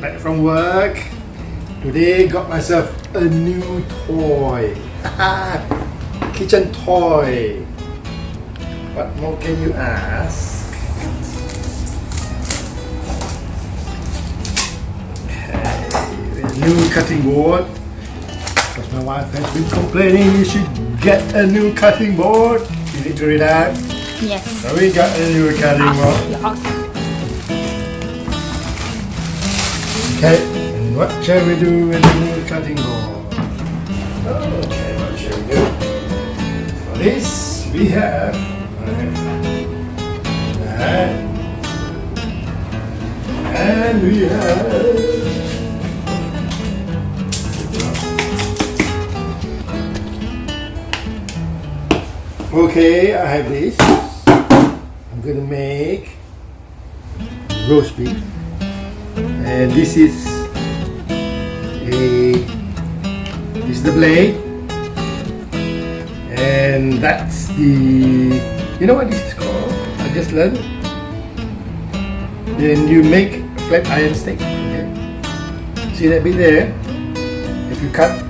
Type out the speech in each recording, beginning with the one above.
back from work. Today got myself a new toy. Kitchen toy. What more can you ask? Okay, a new cutting board. Because my wife has been complaining you should get a new cutting board. You need to read that. Yes. So we got a new cutting board. Okay, and what shall we do with the new cutting board? Okay, what shall we do? For this, we have that, and we have okay, I have this. I'm gonna make roast beef. And this is the blade, and that's the, you know what this is called? I just learned. Then you make flat iron steak. Okay. See that bit there? If you cut,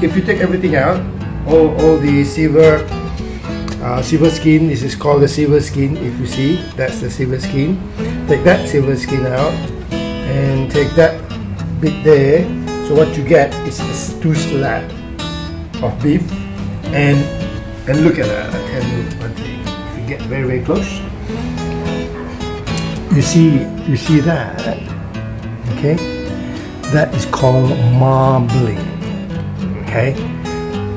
if you take everything out, all the silver skin. This is called the silver skin. If you see, that's the silver skin. Take that silver skin out and take that bit there. So what you get is two slab of beef, and look at that. I tell you one thing. If you get very close, you see that. Okay, that is called marbling. Okay,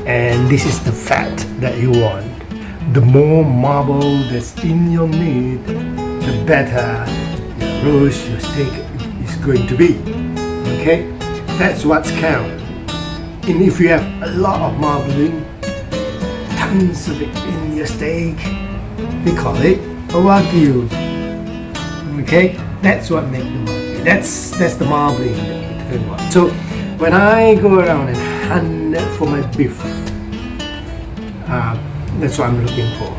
and this is the fat that you want. The more marble that's in your meat, the better your roast, your steak is going to be. Okay, that's what's count. And if you have a lot of marbling, tons of it in your steak, we call it a wagyu. Okay, that's what makes the wagyu. That's the marbling that we want. So when I go around and hunt for my beef, that's what I'm looking for.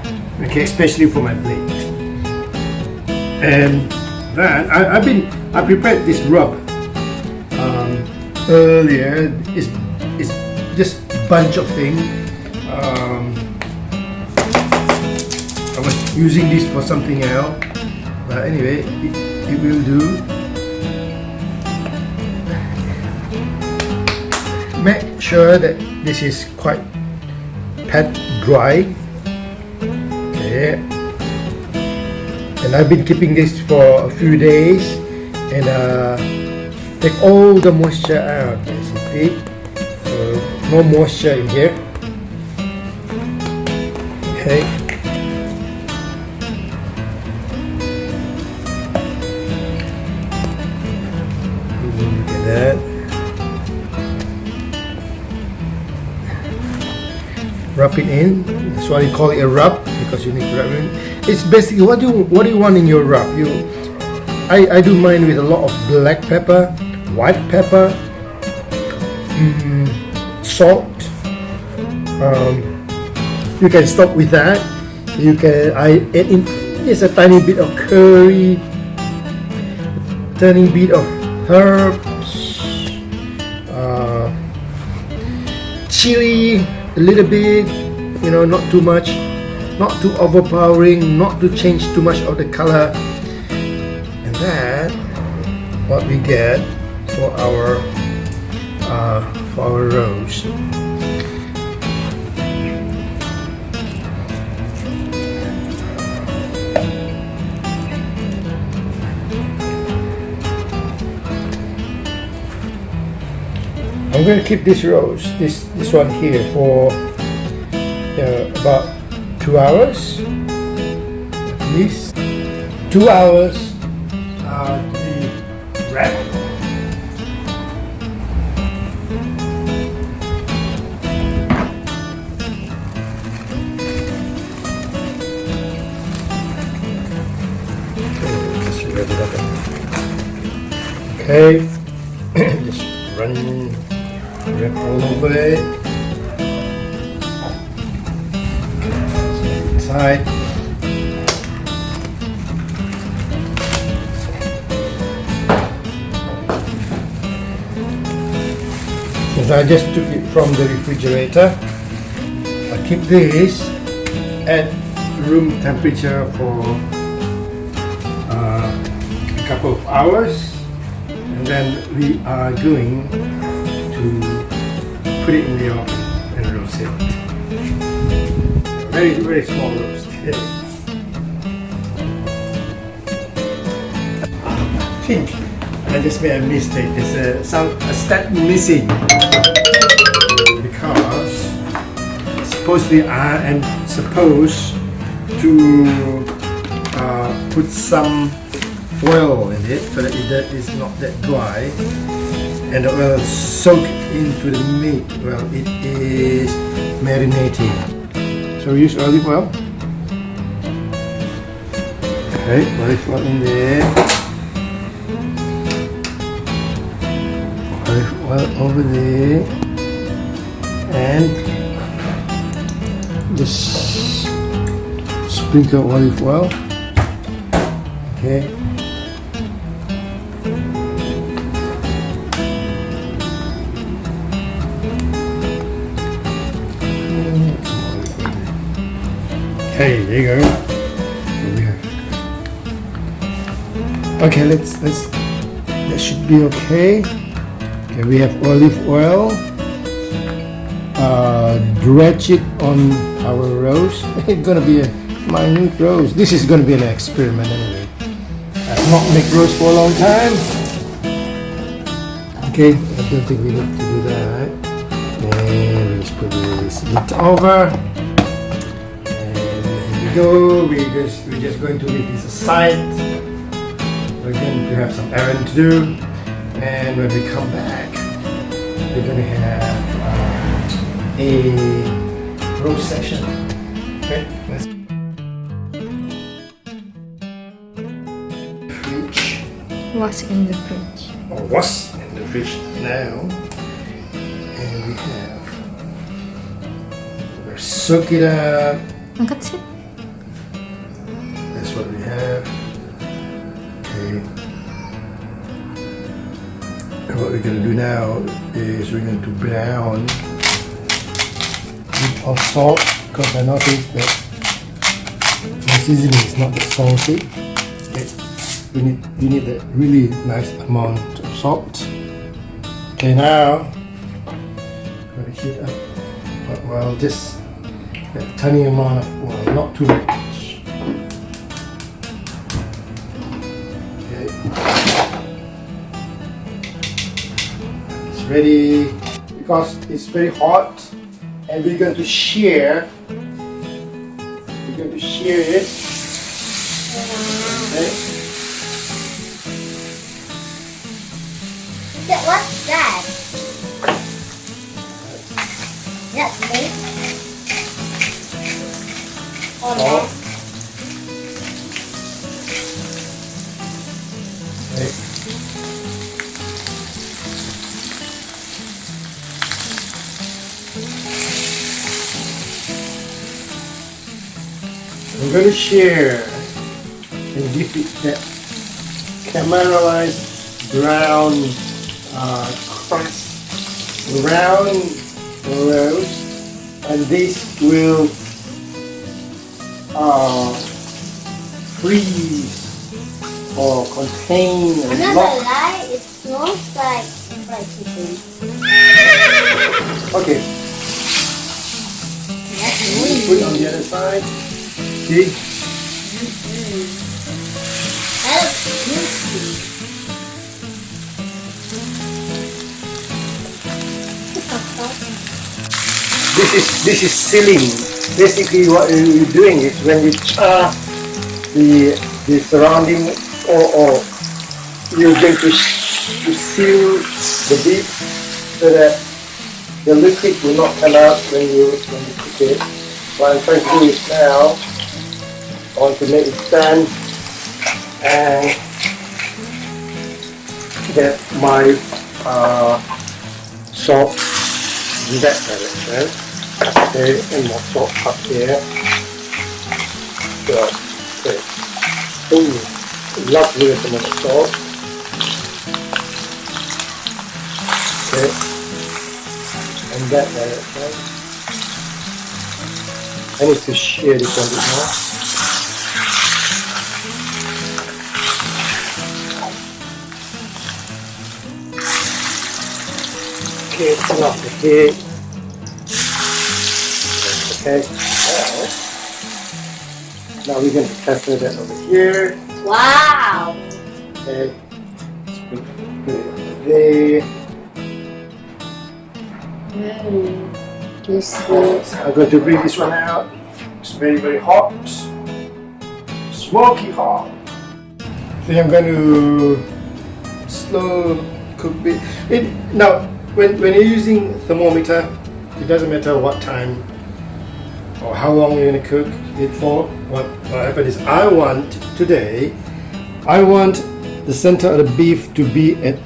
Okay, especially for my plate. And then I prepared this rub earlier. It's just a bunch of things. I was using this for something else, but anyway, it will do. Make sure that this is quite pat dry. Okay, and I've been keeping this for a few days, and take all the moisture out basically. So no moisture in here. Okay. Look at that. Rub it in. That's why you call it a rub, because you need to rub it in. It's basically what do you want in your rub. I do mine with a lot of black pepper, white pepper, salt. You can stop with that. I add in just a tiny bit of curry, tiny bit of herbs, chili, a little bit, not too much, not too overpowering, not to change too much of the color. And that what we get for our roast. I'm going to keep this roast, this one here, for about 2 hours, at least 2 hours to be wrapped. Just wrap it up. Okay, just run. Wrap all over it. Inside. Because I just took it from the refrigerator. I keep this at room temperature for a couple of hours, and then we are going to put it in the oven and roast it. Very, very small roast. I think I just made a mistake. There's a step missing because supposedly I am supposed to put some oil in it so that it is not that dry, and the oil soak into the meat while it is marinating. So we use olive oil. Okay, olive oil in there. Olive oil over there, and just sprinkle olive oil. Okay. Okay, there you go. Okay, let's that should be okay. Okay, we have olive oil. Dredge it on our roast. It's gonna be a minute roast. This is gonna be an experiment anyway. I've not made roast for a long time. Okay, I don't think we need to do that. And we just put this lid over. And here we go. We're just going to leave this aside. We're going to have some errand to do. And when we come back, we're going to have a roast session. Okay, let's fridge. What's in the fridge? Or what's in the fridge now? And we have. We'll soak it up. And that's it. That's what we have. Okay. And what we're going to do now is we're going to brown it of salt, because I noticed that the seasoning is not that salty. Okay. We need a really nice amount of salt. Okay, now I'm going to heat up. Well, just a tiny amount of oil, not too much. Okay. It's ready because it's very hot, and we're going to shear. We're going to shear it. Okay. What's that? That's me. Oh, no. Okay. I'm going to share and give it that caramelized brown crust around the roast, and this will freeze or contain I'm and not lock. gonna lie, it smells like fried chicken. Okay, That's put it on the other side. See? That looks juicy. This is sealing. Basically, what you're doing is when you char the surrounding, or you're going to seal the beef so that the liquid will not come out when you cook it. What I'm trying to do is now I want to make it stand and get my salt in that direction. Okay, and more salt up here. So, okay. Lovely amount of salt. Okay. and that direction. I need to shear this one a bit more. Okay, turn off the heat. Okay, now we're going to transfer that over here. Wow. Okay, let's put it over there. Juicy. I'm going to bring this one out. It's very, very hot. Smoky hot. I think I'm going to slow cook it. Now, when you're using thermometer, it doesn't matter what time or how long you're going to cook it for. What happened is I want the center of the beef to be at,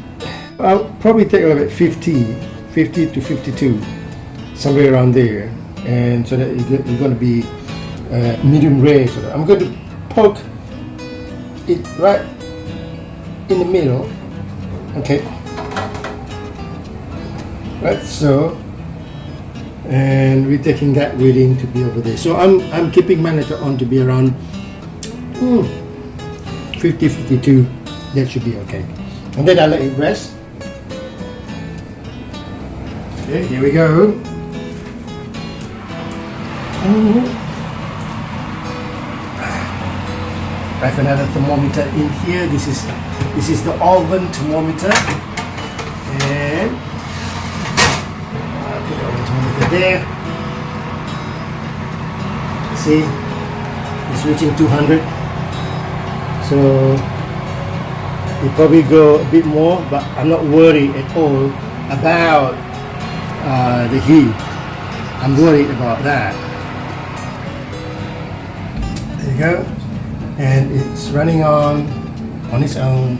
I'll probably take about 50 to 52, somewhere around there, and so that it's going to be medium rare. So I'm going to poke it right in the middle, okay, right so, and we're taking that reading to be over there. So I'm keeping my letter on to be around 50, 52. That should be okay, and then I'll let it rest. Okay, here we go. I have another thermometer in here. This is the oven thermometer, and I'll put the oven thermometer there. See, it's reaching 200. So it probably go a bit more, but I'm not worried at all about the heat. I'm worried about that. There you go, and it's running on its own.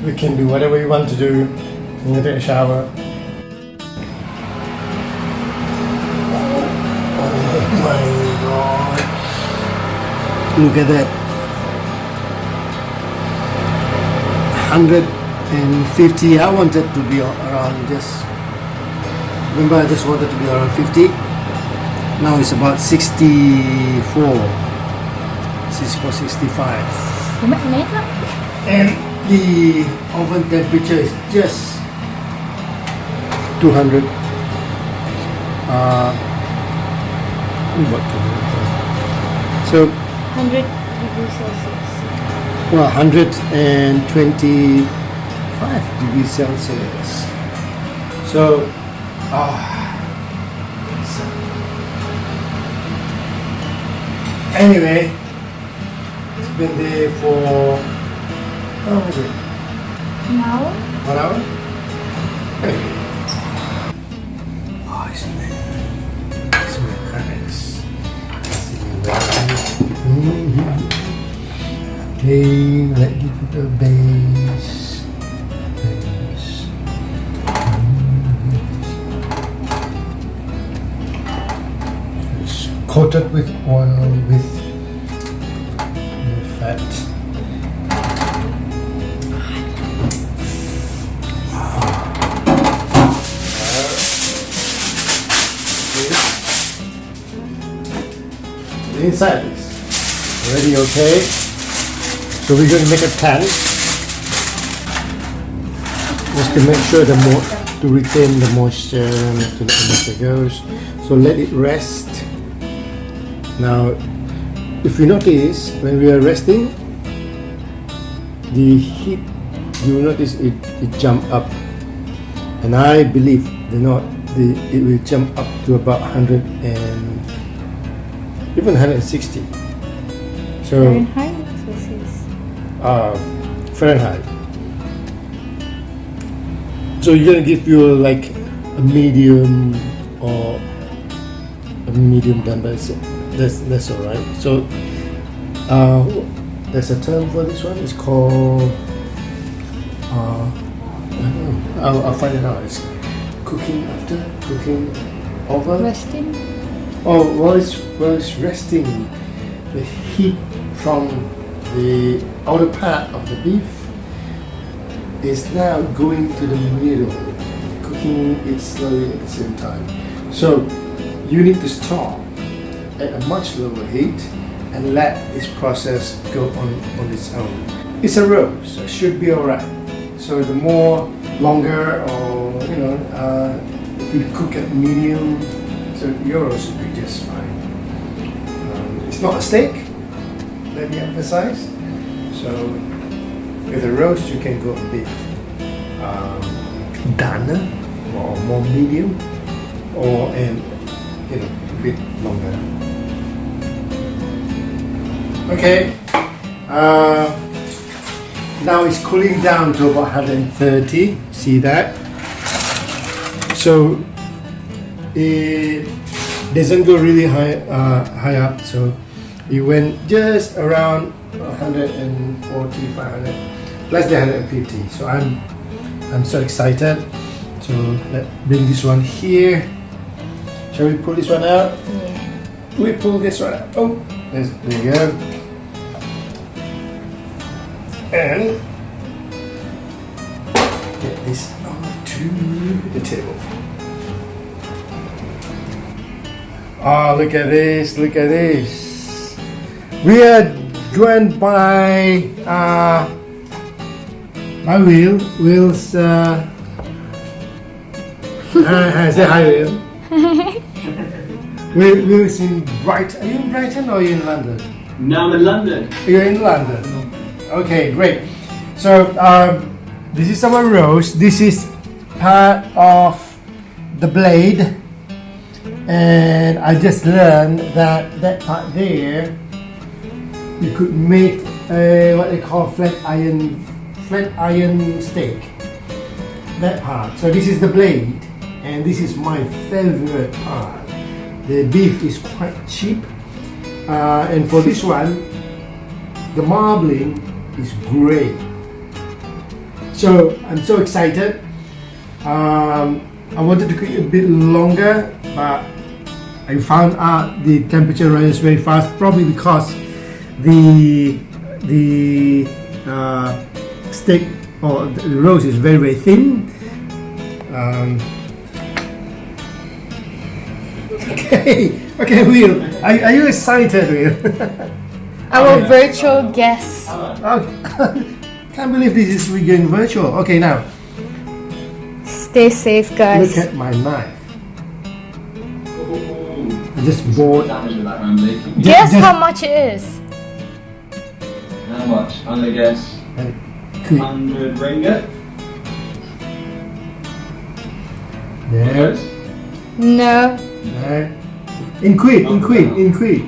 We can do whatever we want to do. I'm gonna take a shower. Oh my god! Look at that. 150. I wanted to be around just. Remember, I just wanted to be around 50. Now it's about 64, 65. And the oven temperature is just 200. So 100 degrees Celsius. well, 125 degrees Celsius. So anyway, it's been there for how long is it? An hour? 1 hour? Anyway. Oh, it's nice. Okay, let me put the base. Coated with oil with fat. The inside is already okay. So we're going to make a pan just to make sure to retain the moisture to the moisture goes. So let it rest. Now, if you notice, when we are resting, the heat, you will notice it jump up, and I believe it will jump up to about 100 and even 160. So Fahrenheit? Celsius. Fahrenheit. So you're gonna give you like a medium or a medium done, but that's all right. So there's a term for this one. It's called I don't know. I'll find it out. It's cooking over. Resting? Oh, while it's resting, the heat from the outer part of the beef is now going to the middle, cooking cooking it slowly at the same time. So you need to stop at a much lower heat and let this process go on its own. It's a roast, so it should be alright. So the more longer, or if you cook at medium, so your roast should be just fine. It's not a steak, let me emphasize. So with a roast, you can go a bit done or more medium, or a bit longer. Okay. Now it's cooling down to about 130. See that? So it doesn't go really high up. So it went just around 140, 500, less than 150. So I'm so excited. So let's bring this one here. Shall we pull this one out? Yeah. We pull this one out. Oh, there you go. And get this onto the table. Oh, look at this! Look at this! We are joined by Will's. Say hi, Will. Will's in Brighton. Are you in Brighton or are you in London? No, I'm in London. You're in London. Okay, great. So this is our roast. This is part of the blade, and I just learned that part there you could make what they call flat iron steak. That part. So this is the blade, and this is my favorite part. The beef is quite cheap, and for this one, the marbling is great. So I'm so excited. I wanted to cook it a bit longer, but I found out the temperature rises very fast, probably because the steak or the roast is very, very thin. Okay, Will, are you excited, Will? Our virtual guest. Can't believe this is we're going virtual. Okay, now Stay safe, guys. look at my knife. I just bought. Damage with that, Ramsey. Guess how much it is. How much? I'm gonna guess 100 ringgit. There. No. There. In quid, In quid, okay.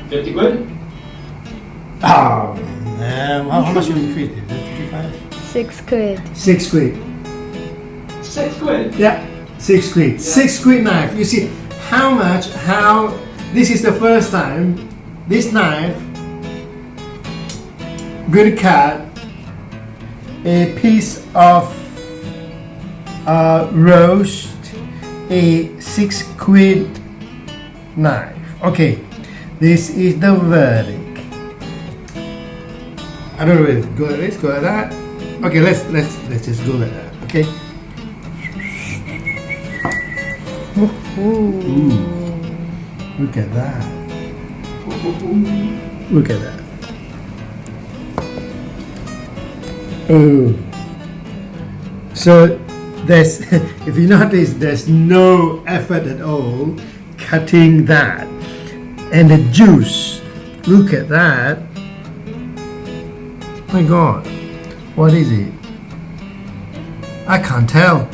50 quid? Oh, man. How much you in quid? Is it 55? 6 quid. 6 quid. 6 quid? Yeah, 6 quid. 6 quid knife. You see how this is the first time this knife going to cut a piece of roast, a 6 quid knife. Okay, this is the verdict. I don't know. Let's go like that. Okay, let's just go like that. Okay. Ooh. Look at that. Look at that. Oh. So there's, if you notice, there's no effort at all cutting that. And the juice, look at that. My God, what is it? I can't tell.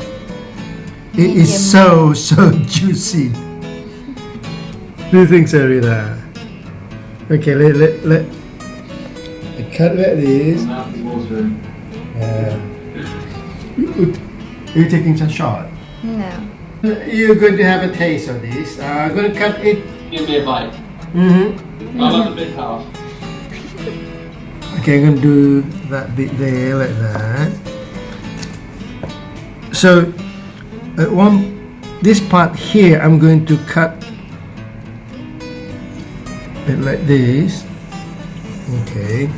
It is so juicy. Do you think so, Rita? Okay, let cut like this. Mouth is watering. Are you taking some shot? No. You're going to have a taste of this. I'm going to cut it. Give me a bite. Mm-hmm. I love the big half. Okay, I'm going to do that bit there like that. So, this part here, I'm going to cut it like this. Okay.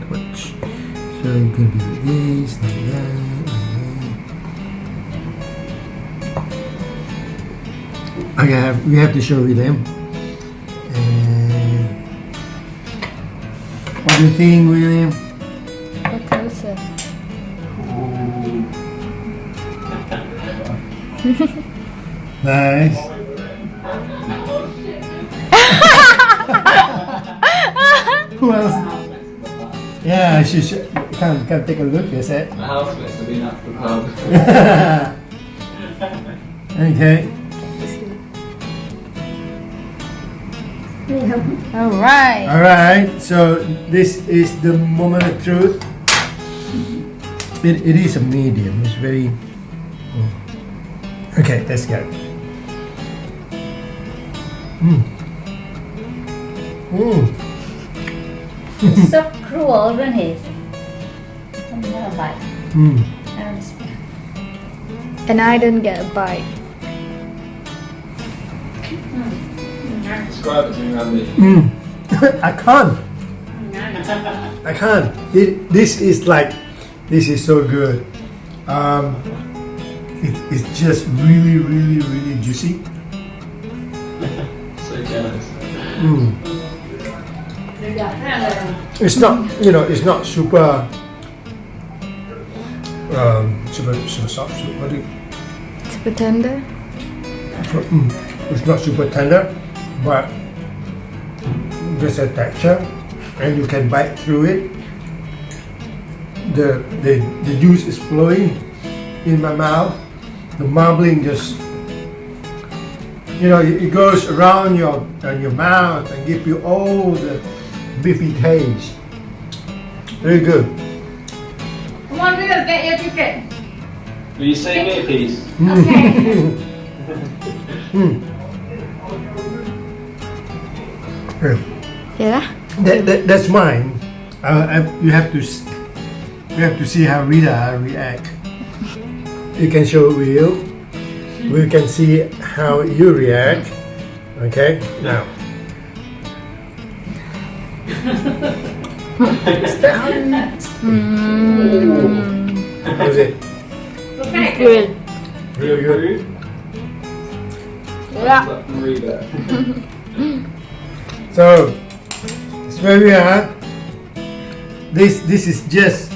Watch. So it can be like this, like that, like that. Okay, we have to show you them. And what do you think, William? Go closer. Nice. Who else? Yeah, she should come take a look. Yes, it. My housemates have been up the pub. Okay. Alright. All right. So this is the moment of truth. It is a medium. It's very. Okay, let's go. It's so cruel, isn't it? I'm gonna bite. And I didn't get a bite. Describe it to me, Randy. I can't. I can't. This is so good. It's just really, really, really juicy. So jealous. It's not, it's not super, super soft. What do you? Super tender. It's not super tender, but there's a texture, and you can bite through it. The juice is flowing in my mouth. The marbling just, it goes around your mouth and give you all the beefy taste. Very good. Come on, Will, get your ticket. Will you save me a piece? Yeah. That's mine. You have to see how Rita react. You can show Will. We can see how you react. Okay. Now. How's it? Good. Really good. Yeah. Read it. So that's where we are. This is just.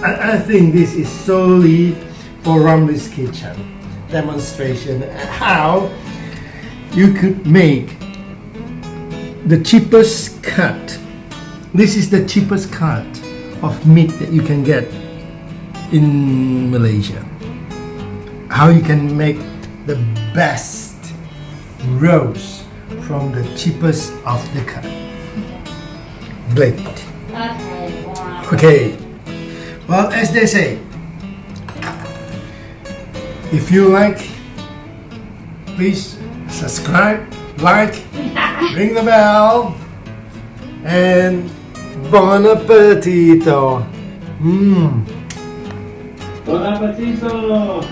I think this is solely for Ramli's kitchen demonstration how you could make the cheapest cut. This is the cheapest cut of meat that you can get in Malaysia. How you can make the best roast from the cheapest of the cut. Blade. Okay. Well, as they say, if you like, please subscribe, like, ring the bell, and bon appetito. Bon appetito!